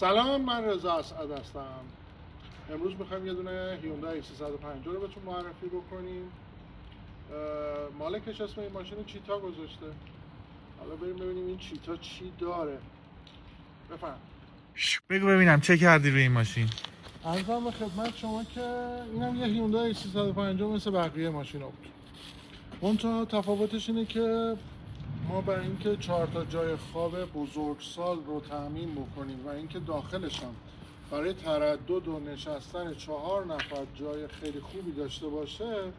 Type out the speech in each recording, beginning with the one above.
سلام، من رضا اسعد هستم. امروز میخوایم یه دونه هیوندای 350 رو بهتون معرفی بکنیم. مالکش اسم این ماشین چیتا گذاشته. حالا بریم ببینیم این چیتا چی داره. بفهم. بگو ببینم چه کردی روی این ماشین؟ عرضم به خدمت شما که اینم یه هیوندای 350 مثل بقیه ماشینا بود. منتها تفاوتش اینه که ما برای اینکه 4 تا جای خواب بزرگسال رو تامین بکنیم و اینکه داخلش هم برای تردد و نشستن 4 نفر جای خیلی خوبی داشته باشه،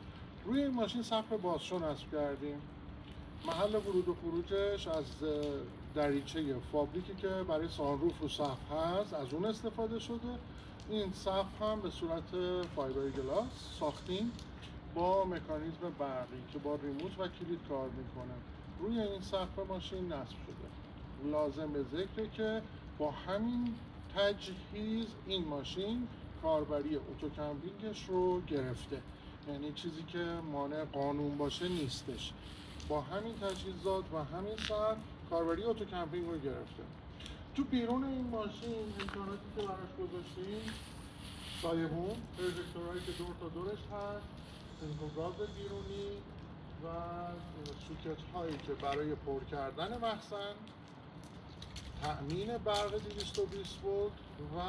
روی این ماشین سقف بازشو نصب کردیم. محل ورود و خروجش از دریچه فابریکی که برای سانروف رو سقف هست از اون استفاده شده. این سقف هم به صورت فایبر گلاس ساختیم با مکانیزم برقی که با ریموت و کلید کار میکنه. روی این سقف ماشین نصب شده. لازم به ذکره که با همین تجهیز این ماشین کاربری اتوکمپینگش رو گرفته، یعنی چیزی که مانع قانون باشه نیستش. با همین تجهیزات و همین سقف کاربری اتوکمپینگ رو گرفته. تو بیرون این ماشین امکاناتی که براش گذاشتیم سایبون، پروژکتورهایی که دور تا دورش هست، سینکوگاز بیرونی و سوکت هایی که برای پر کردن مخزن، تأمین برق 220 ولت و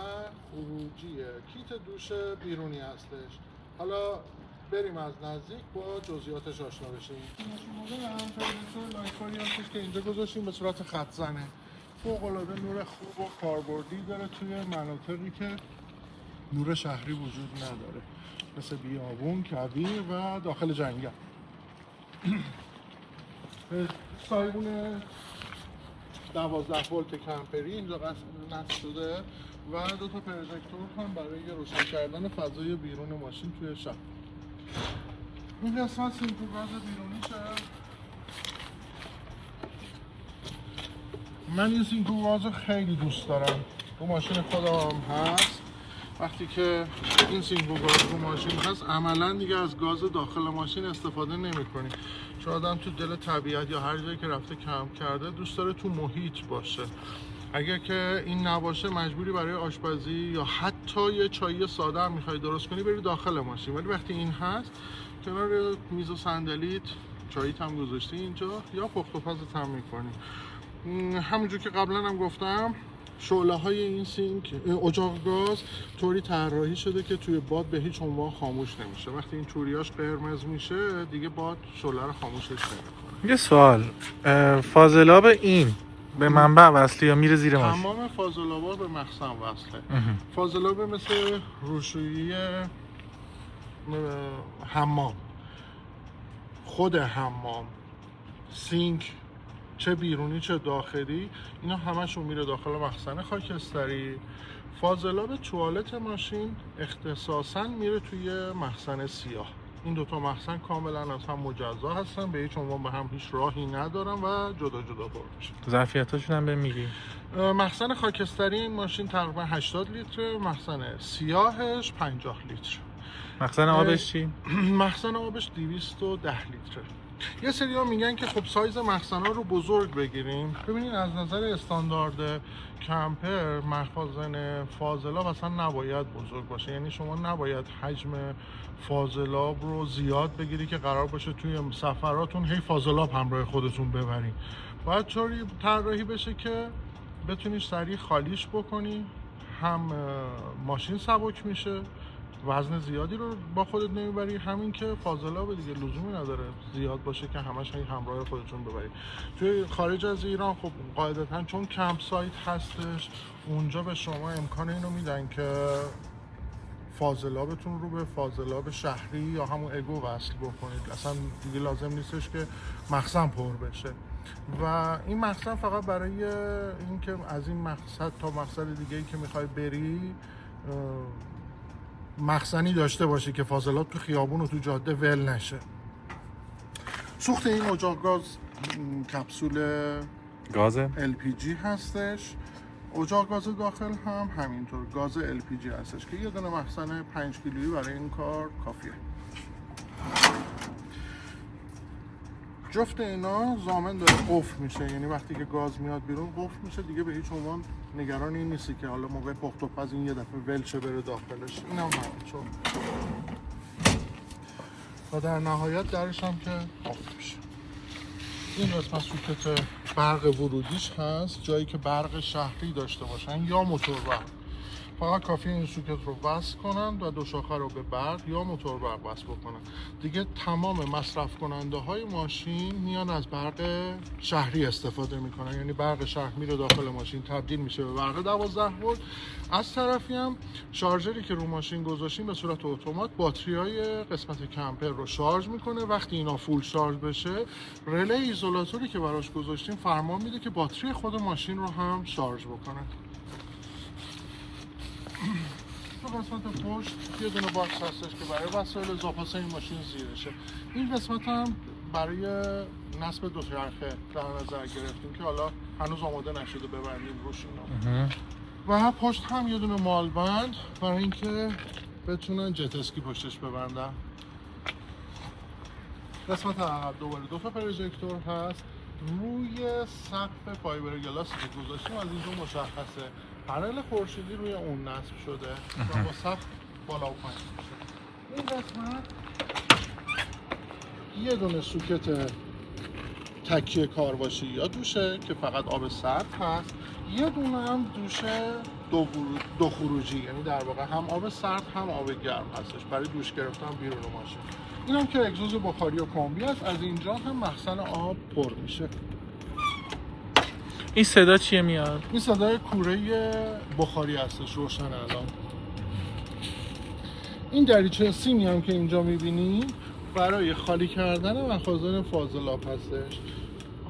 خروجی کیت دوش بیرونی هستش. حالا بریم از نزدیک با جزئیاتش آشنا بشیم. ماشین هم پروژکتور لایکاری هستش که اینجا گذاشتیم به صورت خط زنه. فوق‌العاده نور خوب و کاربردی داره توی مناطقی که نور شهری وجود نداره، مثل بیابون، کویر و داخل جنگل. سایبون 12 ولت کمپری اینجا نصب شده و 2 تا پروژکتور هم برای روشن کردن فضای بیرون ماشین توی شب. این قسمت سینکوگاز بیرونیشه. من این سینکوگاز رو خیلی دوست دارم. رو ماشین خودم هست. وقتی که این سینکوگاز رو ماشین هست عملا دیگه از گاز داخل ماشین استفاده نمی‌کنی. چون آدم تو دل طبیعت یا هر جایی که رفته کمپ کرده دوست داره تو محیط باشه. اگر که این نباشه مجبوری برای آشپزی یا حتی یه چایی ساده هم می‌خوای درست کنی بری داخل ماشین. ولی وقتی این هست کنار میز و صندلیت چاییت هم گذاشتی اینجا یا پخت و پزت هم می‌کنی. همونجور که قبلا هم گفتم شعله های این سینک اجاق گاز طوری طراحی شده که توی باد به هیچ عنوان خاموش نمیشه. وقتی این توریاش قرمز میشه دیگه باد شعله رو خاموشش نمیکنه. یه سوال، فاضلاب این به منبع وصله یا میره زیر ماشین؟ تمام فاضلابا به مخزن وصله. فاضلاب مثل روشویی حمام، خود حمام، سینک چه بیرونی چه داخلی، اینا همشون میره داخل مخزن خاکستری. فاضلاب توالت ماشین اختصاصاً میره توی مخزن سیاه. این 2 تا مخزن کاملا از هم مجزا هستن، به هیچ عنوان به هم هیچ راهی ندارن و جدا جدا پر میشن. ظرفیتاشون هم بهم میگی؟ مخزن خاکستری این ماشین تقریبا 80 لیتر، مخزن سیاهش 50 لیتر. مخزن آبش چی؟ مخزن آبش 210 لیتره. یه سری ها میگن که خب سایز مخزن ها رو بزرگ بگیریم. ببینید از نظر استاندارد کمپر مخزن فاضلاب اصلا نباید بزرگ باشه، یعنی شما نباید حجم فاضلاب رو زیاد بگیری که قرار باشه توی سفراتون هی فاضلاب همراه خودتون ببرین. باید طوری طراحی بشه که بتونی سریع خالیش بکنی، هم ماشین سبک میشه، وزن زیادی رو با خودت نمیبری، همین که فاضلاب دیگه لزومی نداره زیاد باشه که همش همراه خودتون ببرید. توی خارج از ایران خب قاعدتاً چون کمپ سایت هستش اونجا به شما امکان اینو میدن که فاضلابتون رو به فاضلاب شهری یا همون اگو وصل بکنید، اصلا دیگه لازم نیستش که مخزن پر بشه. و این مخزن فقط برای اینکه از این مقصد تا مقصد دیگه‌ای که میخوای بری مخزنی داشته باشی که فاضلاب تو خیابون و تو جاده ول نشه. سوخت این اجاق گاز کپسول گاز LPG هستش. اجاق گاز داخل هم همینطور گاز LPG هستش که یه دونه مخزن 5 کیلویی برای این کار کافیه. جفت اینا ضامن داره قفل میشه، یعنی وقتی که گاز میاد بیرون قفل میشه دیگه، به هیچ عنوان نگران این نیستی که حالا موقع پخت و پز این یه دفعه ولشه بره داخلش. اینم همینطور. و در نهایت درش هم که قفل میشه. این قسمت سوکت برق ورودیش هست، جایی که برق شهری داشته باشن یا موتور برق. فقط کافیه این سوکت رو وصل کنن و دو شاخه رو به برق یا موتور برق وصل بکنن. دیگه تمام مصرف کننده های ماشین میان از برق شهری استفاده میکنن، یعنی برق شهر میره داخل ماشین تبدیل میشه به برق 12 ولت. از طرفی هم شارژری که رو ماشین گذاشتیم به صورت اتومات باتریای قسمت کمپر رو شارژ میکنه. وقتی اینا فول شارژ بشه، رله ایزولاتوری که براش گذاشتیم فرمان میده که باتری خود ماشین رو هم شارژ بکنه. تو قسمت پشت یه دونه باکس هستش که برای وسایل زاپاس این ماشین زیرشه. این قسمت هم برای نصب دوچرخه در نظر گرفتیم که حالا هنوز آماده نشده ببندیم روش اینا. و پشت هم یه دونه مالبند برای اینکه بتونن جت اسکی پشتش ببندن. قسمت عقب دوباره دو تا پروژکتور هست. روی سقف فایبر گلاسی که گذاشتیم از اینجا مشخصه پنل خورشیدی روی اون نصب شده و با سقف بالا و پایین میشه. این قسمت یه دونه سوکت تکیه کارباشی یا دوشه که فقط آب سرد هست، یه دونه هم دوشه دو خروجی، یعنی در واقع هم آب سرد هم آب گرم هستش برای دوش گرفتن بیرون ماشین. این هم که اگزوز بخاری و کمبی است. از اینجا هم مخزن آب پر میشه. این صدا چیه میاد؟ این صدای کوره بخاری هستش روشن الان. این دریچه سیمی هم که اینجا میبینی برای خالی کردن مخازن فاضلاب هستش.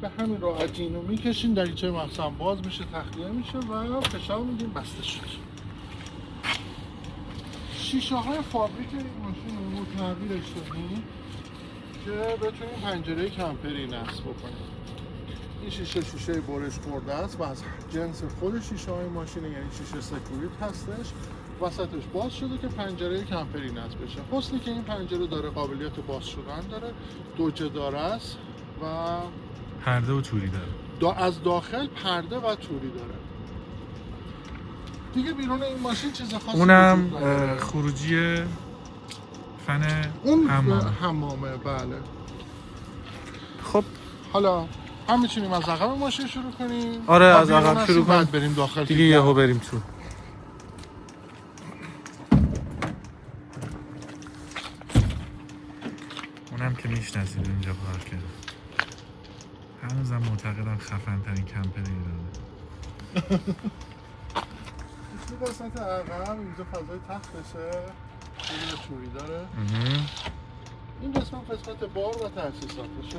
به همین راحتی اینو میکشین، دریچه مخزن باز میشه، تخلیه میشه و فشار میدین بسته شد. شیشه های فابریک این ماشین رو تغییرش دادیم که بتونیم پنجره کمپری نصب بکنیم. این شیشه برش خورده است و از جنس خود شیشه های ماشین، یعنی شیشه سکوریت هستش. وسطش باز شده که پنجره کمپری نصب بشه. حسنی که این پنجره داره قابلیت باز شدن داره، دوجه داره است و پرده و توری داره. از داخل پرده و توری داره. دیگه بیرون این ماشین چیز خاصی اونم خروجی فن اون حمامه. بله. خب حالا هم میتونیم از عقب ماشین شروع کنیم. آره از عقب شروع کنیم، بعد بریم داخل دیگه یهو بریم تو. اونم که میشناسید اینجا پارکه. هنوزم معتقدم خفن ترین کمپر ایرانه. این قسمت عقب اینجا فضای تختشه، یه توری داره. این قسمت بار و تاسیساتشه.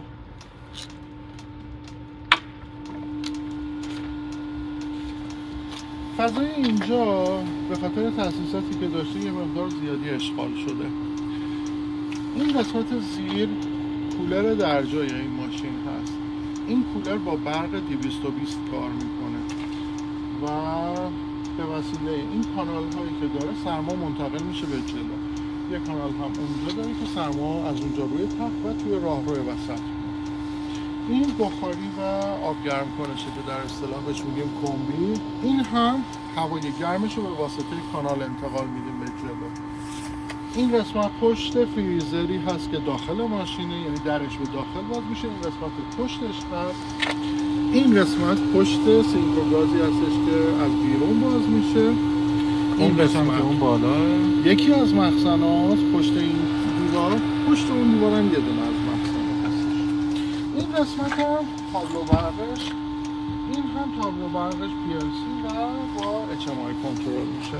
فضای اینجا به خاطر تاسیساتی که داشته یه مقدار زیادی اشغال شده. این قسمت زیر کولر در جای این ماشین هست. این کولر با برق 220 کار میکنه و به وسیله این کانال هایی که داره سرما منتقل میشه به جلو. یه کانال هم اونجا داره که سرما از اونجا روی تخت و توی راهروی وسط. این بخاری و آب گرم کنشه که در اصطلاح بهش میگیم کمبی. این هم هوای گرمش رو به واسطه کانال انتقال میدیم به جلو. این قسمت پشت فریزری هست که داخل ماشینه، یعنی درش به داخل باز میشه. این قسمت پشتش هست. این قسمت پشت سینکروگازی هستش که از بیرون باز میشه. این قسمت که اون بالا یکی از مخزنات پشت این دیوار، پشت اون دیوار هم یه دونه از مخزنات هستش. این قسمت هم تابلو برقش، این هم تابلو برقش PLC و با HMI کنترل میشه.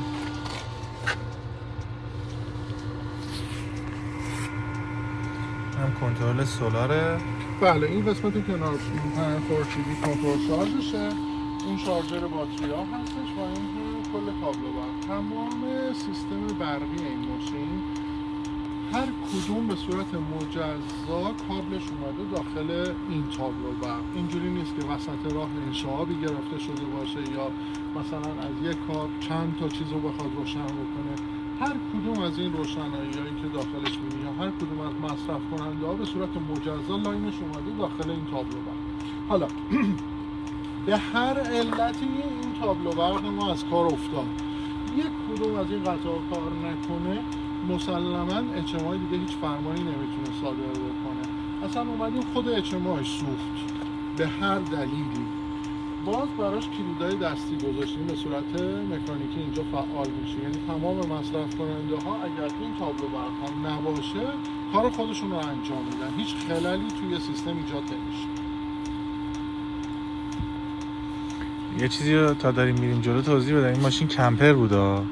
هم کنترل سولاره. بله این قسمت کنار پنل خورشیدی کنترل شارژشه. این شارژر باتری ها هستش و این کل تابلو برق. تمام سیستم برقی این ماشین هر کدوم به صورت مجزا کابلش اومده داخل این تابلو برق. اینجوری نیست که وسط راه انشعابی گرفته شده باشه یا مثلا از یک کابل چند تا چیز رو بخواد روشن بکنه. هر کدوم از این روشنایی‌هایی که داخلش می‌بینی یا هر کدوم از مصرف کننده‌ها به صورت مجزا لاینش اومده داخل این تابلو برق. حالا به هر علتی این تابلو برق ما از کار افتاد، یک کدوم از این قطعا کار نکنه، مسلماً HMI دیگه هیچ فرمانی نمیتونه صادر بکنه. اصلا اومدیم خود HMI سوخت به هر دلیلی، باز براش کلیدای دستی گذاشتیم به صورت مکانیکی اینجا فعال میشه. یعنی تمام مصرف کننده ها اگر این تابلو برق نباشه کار خودشون رو انجام میدن، هیچ خللی توی سیستم ایجاد نمیشه. یه چیزی رو تا داریم میریم جلو توضیح بدم. این ماشین کمپر بودا،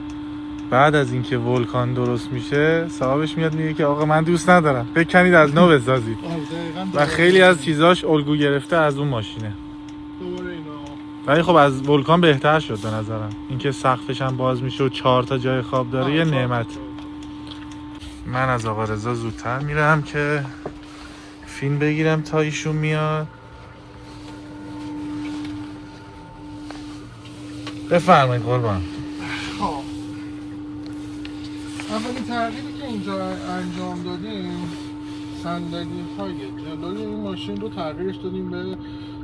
بعد از اینکه ولکان درست میشه صاحبش میاد میگه که آقا من دوست ندارم، بکنید از نو بسازید. و خیلی از چیزاش الگو گرفته از اون ماشینه. دوباره اینا ولی خب از ولکان بهتر شد به نظرم، اینکه سقفش هم باز میشه و 4 تا جای خواب داره یه نعمت. من از آقا رضا زودتر میرم که فیلم بگیرم تا ایشون میاد. بفرمایید قربان. خب اولین تغییری که اینجا انجام دادیم صندلی های جلوی این ماشین رو تغییرش دادیم به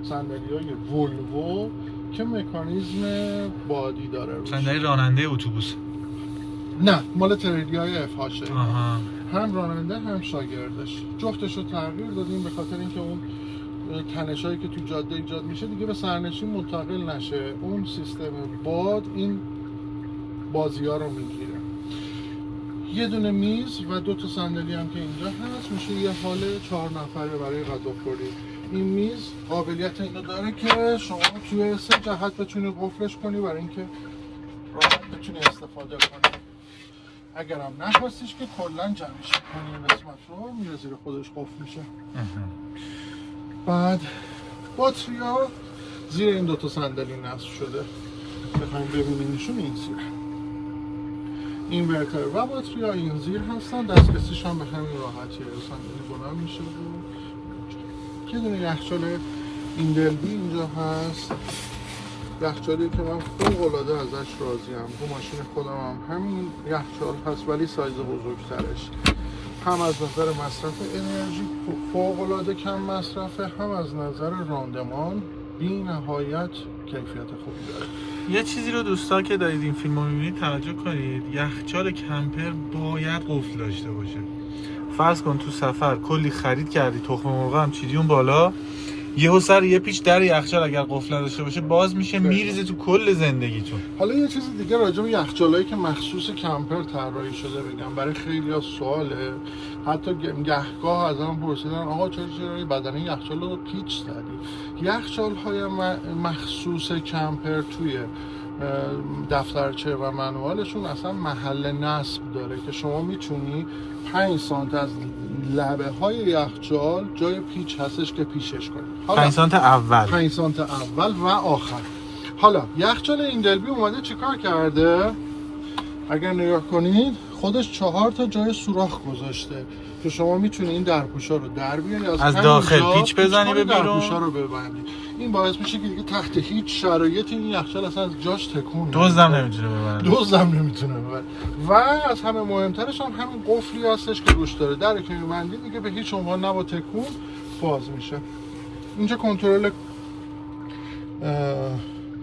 صندلی های ولوو که مکانیزم بادی داره روش. صندلی راننده اتوبوس؟ نه، مال تریلی های اف هاشه. آها. هم راننده هم شاگردش، جفتش رو تغییر دادیم به خاطر اینکه اون تنشایی که تو جاده ایجاد میشه دیگه به سرنشین منتقل نشه. اون سیستم باد این بازی ها رو میگیره. یه دونه میز و 2 تا صندلی هم که اینجا هست، میشه یه حال 4 نفره برای غذاخوری. این میز قابلیت اینو داره که شما توی 3 جهت بتونی قفلش کنی برای اینکه راحت بتونی استفاده کنی. اگر هم نخواستیش که کلا جمعش کنی این قسمت رو میره زیر خودش قفل میشه. بعد باتریا زیر این 2 تا صندلی نصب شده، بخوایم ببینیمشون این زیر. اینورتر و باتریا این زیر هستن، دسترسیش هم به همین راحتیه، صندلی بلند میشه و یه دونه یخچال ایندلبی اینجا هست، یخچالی که من فوق العاده ازش راضیم. تو ماشین خودم هم همین یخچال هست ولی سایز بزرگترش، هم از نظر مصرف انرژی فوق العاده کم مصرفه، هم از نظر راندمان بی نهایت کیفیت خوبی داره. یه چیزی رو دوستا که دارید این فیلم رو میبینید توجه کنید، یخچال کمپر باید قفل داشته باشه. فرض کن تو سفر کلی خرید کردی، تخم مرغ هم چیدی اون بالا، یهو سر یه پیچ در یخچال اگر قفل نداشته باشه باز میشه میریزه تو کل زندگیتون. حالا یه چیز دیگه راجع به یخچالایی که مخصوص کمپر طراحی شده بگم، برای خیلی‌ها سواله، حتی گهگاه از من پرسیدن آقا چرا بدنه یخچال رو پیچ زدی؟ یخچال‌های مخصوص کمپر توی دفترچه و منوالشون اصلا محل نصب داره که شما میتونی 5 سانت از لبه های یخچال جای پیچ هستش که پیچش کنید. 5 سانت اول 5 سانت اول و آخر. حالا یخچال ایندلبی اومده چیکار کرده؟ اگر نگاه کنید خودش 4 تا جای سوراخ گذاشته که شما میتونید این درپوشا رو در بیاری از داخل پیچ بزنی به بیرون، درپوشا رو ببندی. این باعث میشه که دیگه تحت هیچ شرایطی این یخچال اصلا از جاش تکون نده. دزدم نمیتونه ببره. و از همه مهمترش هم همین قفلی هستش که روش داره، در که میبندی دیگه به هیچ عنوان نه با تکون باز میشه. اینجا کنترل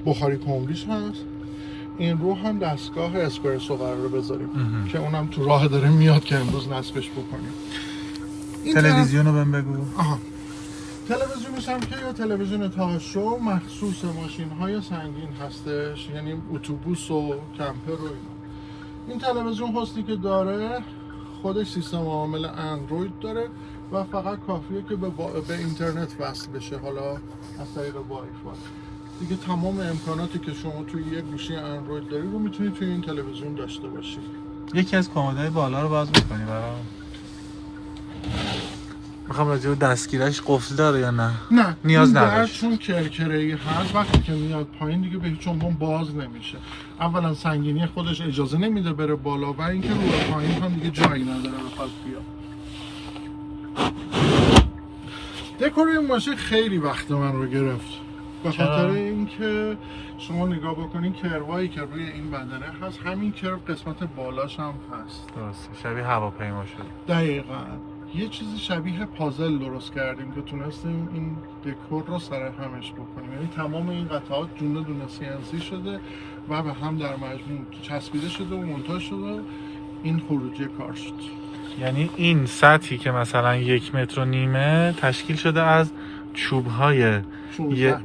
بخاری کمریش هست. این رو هم دستگاه اسپرسو قراره بذاریم که اونم تو راه داره میاد که امروز نصبش بکنیم. تلویزیون رو بهم بگو. تلویزیونش هم که یه تلویزیون تاشو مخصوص ماشین های سنگین هستش، یعنی اتوبوس و کمپر و اینا. این تلویزیون هستی که داره خودش سیستم عامل اندروید داره و فقط کافیه که به اینترنت وصل بشه، حالا از طریق وای فای. دیگه تمام امکاناتی که شما توی یک گوشی اندروید داری رو میتونی توی این تلویزیون داشته باشی. یکی از کامودهای بالا رو باز میکنی برام؟ میخوام راجع به دستگیرش قفل داره یا نه؟ نه نیاز نداره چون کرکره‌ای هست، وقتی که میاد پایین دیگه به هیچ عنوان باز نمیشه. اولا سنگینی خودش اجازه نمیده بره بالا و اینکه رو پایین هم دیگه جایی نداره بخواد بیاد. دکور این ماشین خیلی وقت من رو گرفت. به چرا؟ خاطر اینکه شما نگاه بکنین کروایی که روی این بدنه هست، همین کرو قسمت بالاش هم هست. درسته، شبیه هواپیما شد. دقیقاً یه چیزی شبیه پازل درست کردیم که تونستیم این دکور رو سر همش بکنیم، یعنی تمام این قطعات دونه دونه CNC شده و به هم در مجموع چسبیده شده و مونتاژ شده. این خروجی کار شد. یعنی این سطحی که مثلا 1.5 متر تشکیل شده از چوب‌های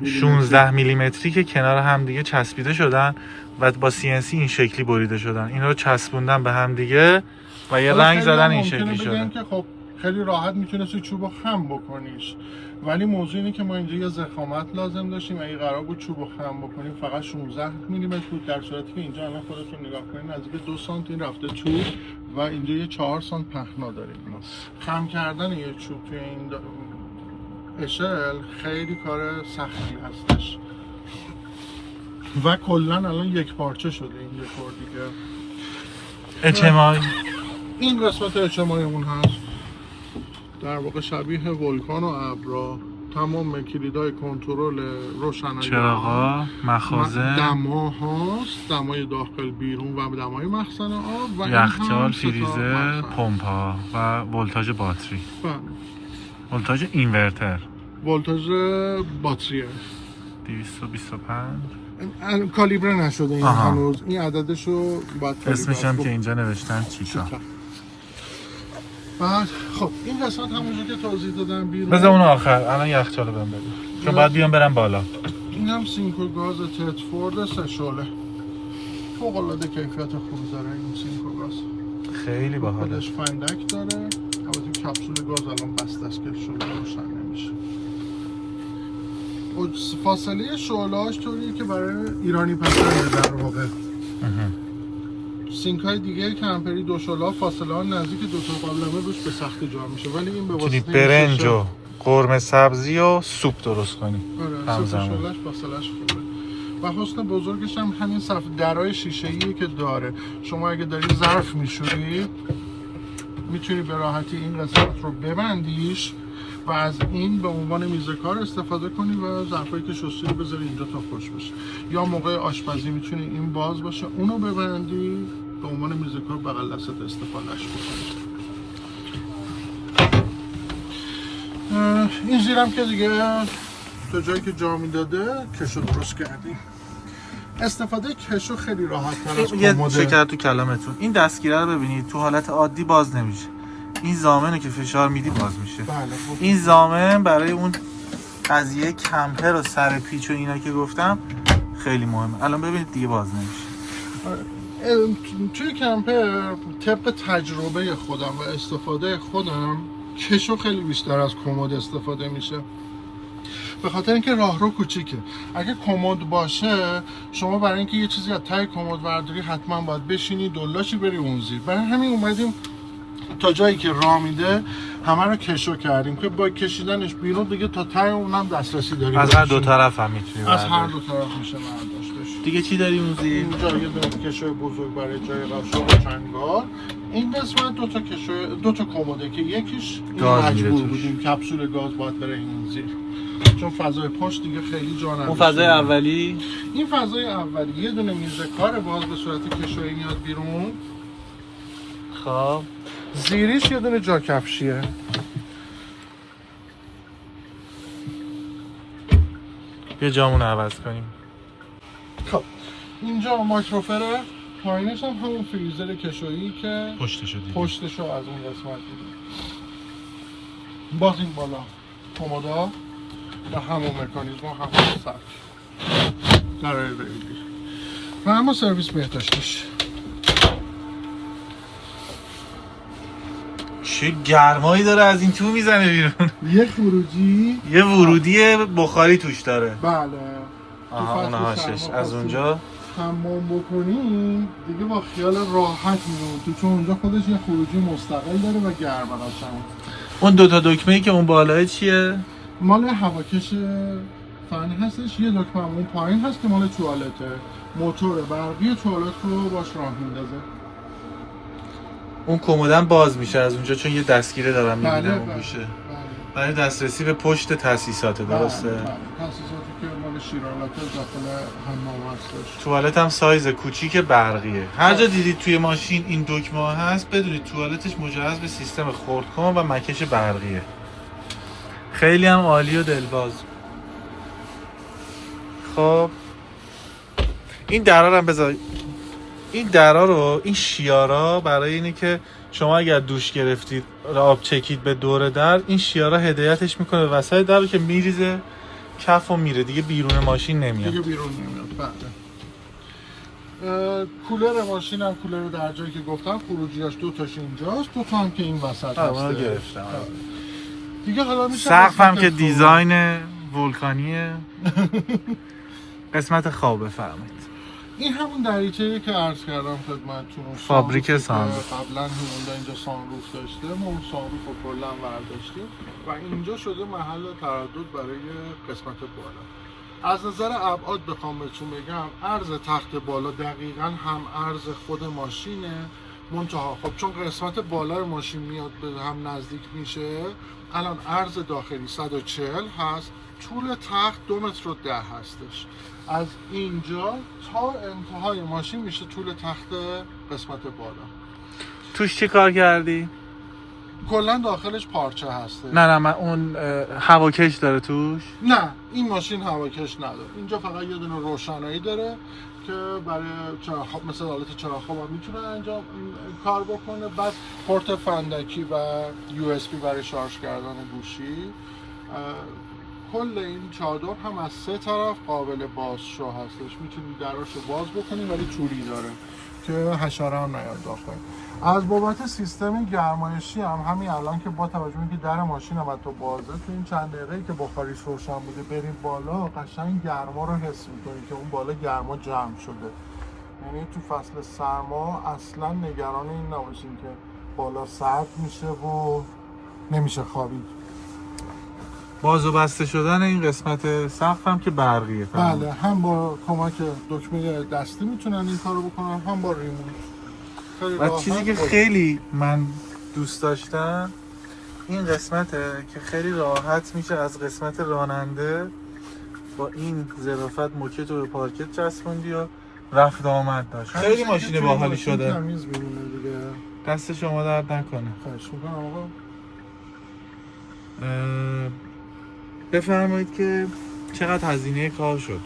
16 میلیمتری که کنار هم دیگه چسبیده شدن و با CNC این شکلی بریده شدن. اینا رو چسبوندن به هم دیگه و یه رنگ زدن این شکلی شده. که خب خیلی راحت میتونستی چوبو خم بکنیش، ولی موضوع اینه که ما اینجا یه ضخامت لازم داشتیم. اگه قرار بود چوبو خم بکنیم فقط 16 میلیمتر بود، در صورتی که اینجا الان خودتون نگاه کنید نزدیک 2 سانتی رفته چوب و اینجا یه 4 سانت پهنا داریم. خم کردن یه چوب توی این اشل خیلی کار سختی هستش و کلا الان یک پارچه شده این دکور دیگه. HMI این قسمت HMI اون هست، در واقع شبیه ولکان و ابرا. تمام کلیدای کنترل روشنایی، چراغا، مخازن، دما هاست، دمای داخل بیرون و دمای مخزن آب و یخچال، فریزر، پمپ ها و ولتاژ باتری. ولتاژ اینورتر، ولتاژ باتریه 225. کالیبره نشده این هنوز، این عددشو باید اسمش هم که اینجا نوشتن چیکا. بعد خب این قسمت همونجا که توضیح دادم بیرون. بذار اون آخر، الان یخچالو بهم بده چون باید بیام برم بالا. این هم سینکو گاز تتفورد 3 شعله، فوق العاده کیفیت خوبی داره این سینکو گاز. خیلی باحاله. خودش فندک داره. البته کپسول گاز الان بسته است که شعله روشن نمیشه. فاصله شعله‌اش طوریه که برای ایرانی پسنده در واقع. سینک های دیگه کمپری دو شعله فاصله ها نزدیک 2 تا قابلمه روش به سختی جا میشه، ولی این به واسطه برنج و قرمه سبزی و سوپ درست کنی. آره، سه شعله‌اش فاصله‌اش خوبه و حسن بزرگش هم همین درای شیشه‌ایه که داره. شما اگه داری ظرف میشوری میتونی به راحتی این قسمت رو ببندیش و از این به عنوان میز کار استفاده کنی و ظرفایی که شستی رو بذاری اینجا تا خوش بشه. یا موقع آشپزی میتونی این باز باشه اونو ببندی به عنوان میز کار بغل دستت استفادهش بکنی. این زیرم که دیگه تا جایی که جا میداده کشو درست کردیم. استفاده کشو خیلی راحت تر از یه کموده. شکر تو کلامتون، این دستگیره رو ببینید تو حالت عادی باز نمیشه. این زامنه که فشار میدی باز میشه. بله خب. این زامن برای اون قضیه کمپر و سر پیچ و اینا که گفتم خیلی مهمه. الان ببینید دیگه باز نمیشه. توی کمپر طبق تجربه خودم و استفاده خودم کشو خیلی بیشتر از کمد استفاده میشه، به خاطر اینکه راهرو کوچیکه. اگه کمد باشه شما برای اینکه یه چیزی از ته کمد برداری حتما باید بشینی دلاشی بری اون زیر. برای همین اومدیم تا جایی که راه میده همه رو کشو کردیم که با کشیدنش بیرون دیگه تا ته اونم دسترسی داریم. از هر دو طرف هم میتونی از هر دو طرف میشه برداشتش. دیگه چی داریم اون زیر؟ اینجا یه دونه کشوی بزرگ برای جای قاشق و چنگال. این قسمت دو تا کموده که یکیش مجبور بودیم کپسول گاز باید بره این زیر چون فضای پشت دیگه خیلی جا نداشت. اون فضای اولی؟ این فضای اولی یه دونه میز کار باز به صورت کشویی میاد بیرون. خب زیریش یه دونه جا کفشیه. یه جامون عوض کنیم. خب اینجا مایکروفره، پایینش هم همون فریزر کشویی که پشتشو از اون قسمت دیدیم. باز این بالا کمودا و همون مکانیزم و همون سرک برای ریلی و همون سرویس بهداشتش. چه گرمایی داره از این تو میزنه بیرون. یه ورودی بخاری توش داره. بله. آها اون هاشش از اونجا حمام بکنی دیگه با خیال راحت میمونی تو، چون اونجا خودش یه خروجی مستقل داره و گرم قشنگ. اون دوتا دکمه‌ای که اون بالای چیه؟ مال هواکش فن هستش. یه دکمه اون پایین هست که مال توالته. موتور برقی توالت رو باش راه میندازه. اون کمدن باز میشه از اونجا چون یه دستگیره دارم میبینم اون بله. میشه برای دسترسی به پشت تاسیسات. درسته؟ تاسیساتی که مال شیرالات داخل حمام هستش. توالت هم سایز کوچیک برقیه. هر جا دیدید توی ماشین این دکمه هست بدونید توالتش مجهز به سیستم خردکن و مکش برقیه. خیلی هم عالی و دلباز. خب این درا رو هم بذار. این درا رو، این شیارا برای اینه که شما اگر دوش گرفتید آب چکید به دور در، این شیارا هدایتش میکنه به وسط در رو که میریزه کف و میره دیگه بیرون ماشین نمیاد. دیگه بیرون نمیاد. بله. کولر ماشین هم کولر در جایی که گفتم خروجیاش 2 تاش اینجاست، 2 تا هم که این وسط هست. گرفتم. دیگه حالا میشه سقف هم که دیزاین ولکانیه. قسمت خواب بفرمایید. این همون دریچه‌ای که عرض کردم خدمتتون. فابریک سانروف. قبلا هیوندای اینجا سانروف داشته، ما اون سانروف رو کلا برداشتیم و اینجا شده محل تردد برای قسمت بالا. از نظر ابعاد بخوام بهتون بگم، عرض تخت بالا دقیقاً هم عرض خود ماشینه، منتها خب چون قسمت بالای ماشین میاد به هم نزدیک میشه، الان عرض داخلی 140 هست، طول تخت 2 متر و 10 هستش. از اینجا تا انتهای ماشین میشه طول تخت قسمت بالا. توش چی کار کردی؟ کلا داخلش پارچه هسته. نه من اون هواکش داره توش؟ نه این ماشین هواکش نداره. اینجا فقط یه دونه روشنایی داره که برای چراغ مثل حالت چراغ خواب میتونه انجام کار بکنه. بعد پورت فندکی و یو اس بی برای شارژ کردن گوشی. کل این چادر هم از 3 طرف قابل بازشو هستش، میتونید دراشو باز بکنید ولی توری داره که حشره هم نیاد داخل. از بابت سیستم گرمایشی هم همین الان که با توجه به اینکه در ماشین هم تو بازه، تو این چند دقیقه‌ای که بخاریش روشن بوده بریم بالا، قشنگ گرما رو حس می‌کنید که اون بالا گرما جمع شده. یعنی تو فصل سرما اصلا نگران این نباشین که بالا سرد میشه و نمیشه خوابید. باز و بسته شدن این قسمت سقف هم که برقیه. بله، هم با کمک دکمه دستی میتونن این کارو بکنن، هم با ریموت. و چیزی که خیلی من دوست داشتم این قسمته که خیلی راحت میشه از قسمت راننده با این ظرافت موکت رو به پارکت چسبوندی و رفت آمد داشت. خیلی ماشین باحالی شده. تمیز میمونه دیگه. دست شما درد نکنه. خواهش میکنم آقا. بفرمایید که چقدر هزینه کار شد.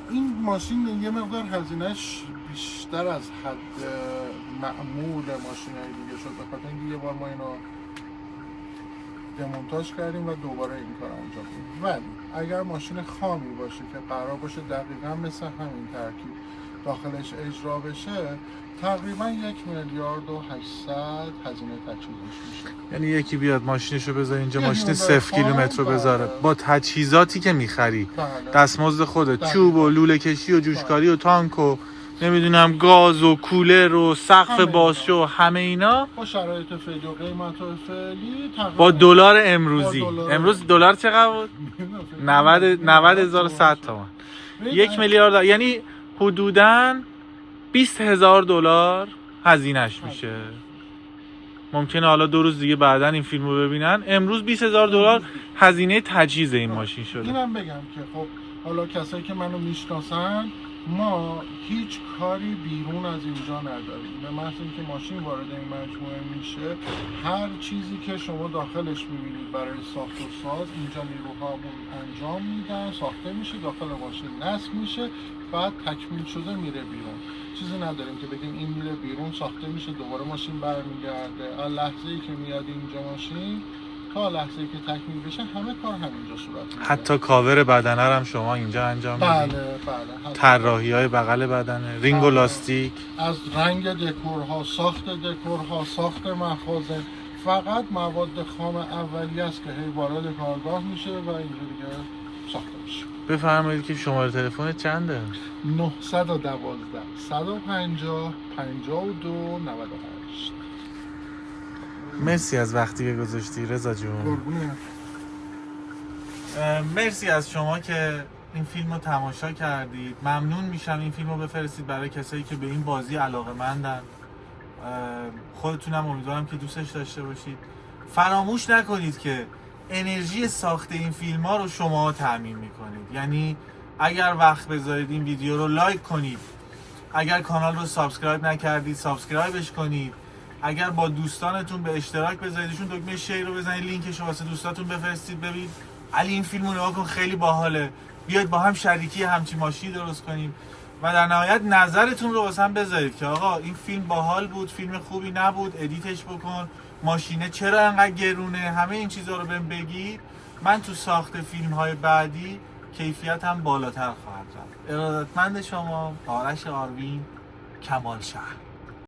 این ماشین یه مقدار هزینهش بیشتر از حد معمول ماشین‌های دیگه شد، بخاطر اینکه یه بار ما اینو دمونتاژ کردیم و دوباره این کار انجام بدیم. ولی اگر ماشین خامی باشه که قرار باشه دقیقاً مثل همین ترکیب داخلش اجرا بشه، تقریبا 1,800,000 هزینه تجهیزش میشه. یعنی یکی بیاد ماشینشو بذاره اینجا، ماشین 0 کیلومتر رو بذاره با تجهیزاتی که میخری، دستمزد خودت، چوب و لوله کشی و جوشکاری و تانک و نمیدونم گاز و کولر و سقف بازشو، همه اینا با شرایط فعلی و قیمت فعلی با دلار امروزی. امروز دلار چقدر بود؟ 90,100 تومان. 1 میلیارد، یعنی حدوداً 20,000 دلار هزینهش میشه. ممکنه حالا 2 روز دیگه بعداً این فیلمو ببینن. امروز 20,000 دلار هزینه تجهیز این ماشین شده. اینم بگم که خب حالا کسایی که منو میشناسن، ما هیچ کاری بیرون از اینجا نداریم. به محض اینکه ماشین وارد این مجموعه میشه، هر چیزی که شما داخلش میبینید برای ساخت و ساز اینجا نیروهامون انجام میدن، ساخته میشه، داخل ماشین نصب میشه، بعد تکمیل شده میره بیرون. چیزی نداریم که بگیم این میره بیرون ساخته میشه دوباره ماشین برمیگرده. از لحظه‌ای که میاد اینجا ماشین تا لحظه‌ای که تکمیل بشه همه کار همینجا صورت میگیره. حتی کاور بدنه هم شما اینجا انجام میدید. بله. طراحی‌های بغل بدنه، رینگ و لاستیک، از رنگ دکورها، ساخت دکورها، ساخت مخازن، فقط مواد خام اولیه است که هی وارد کارگاه میشه و اینجا دیگه ساخته میشه. بفرمایید که شماره تلفن چنده؟ 912 150 52 98. مرسی از وقتی که گذاشتی رضا جون. قربونه. مرسی از شما که این فیلم رو تماشا کردید. ممنون میشم این فیلم رو بفرستید برای کسایی که به این بازی علاقه‌مندن. خودتونم امیدوارم که دوستش داشته باشید. فراموش نکنید که انرژی ساخت این فیلم ها رو شما تامین میکنید. یعنی اگر وقت بذارید این ویدیو رو لایک کنید، اگر کانال رو سابسکرایب نکردید سابسکرایبش کنید، اگر با دوستانتون به اشتراک بذاریدشون دکمه شیر رو بزنید، لینکش رو واسه دوستاتون بفرستید، ببین علی این فیلم رو نگاه کن خیلی باحاله، بیاید با هم شریکی همچین ماشینی درست کنیم و در نهایت نظرتون رو واسه هم بذارید که آقا این فیلم باحال بود، فیلم خوبی نبود، ادیتش بکن، ماشینه چرا انقدر گرونه، همه این چیزا رو بهم بگید. من تو ساخت فیلم های بعدی کیفیت هم بالاتر خواهد رفت. ارادتمند شما آرش آروین، کمال شهر.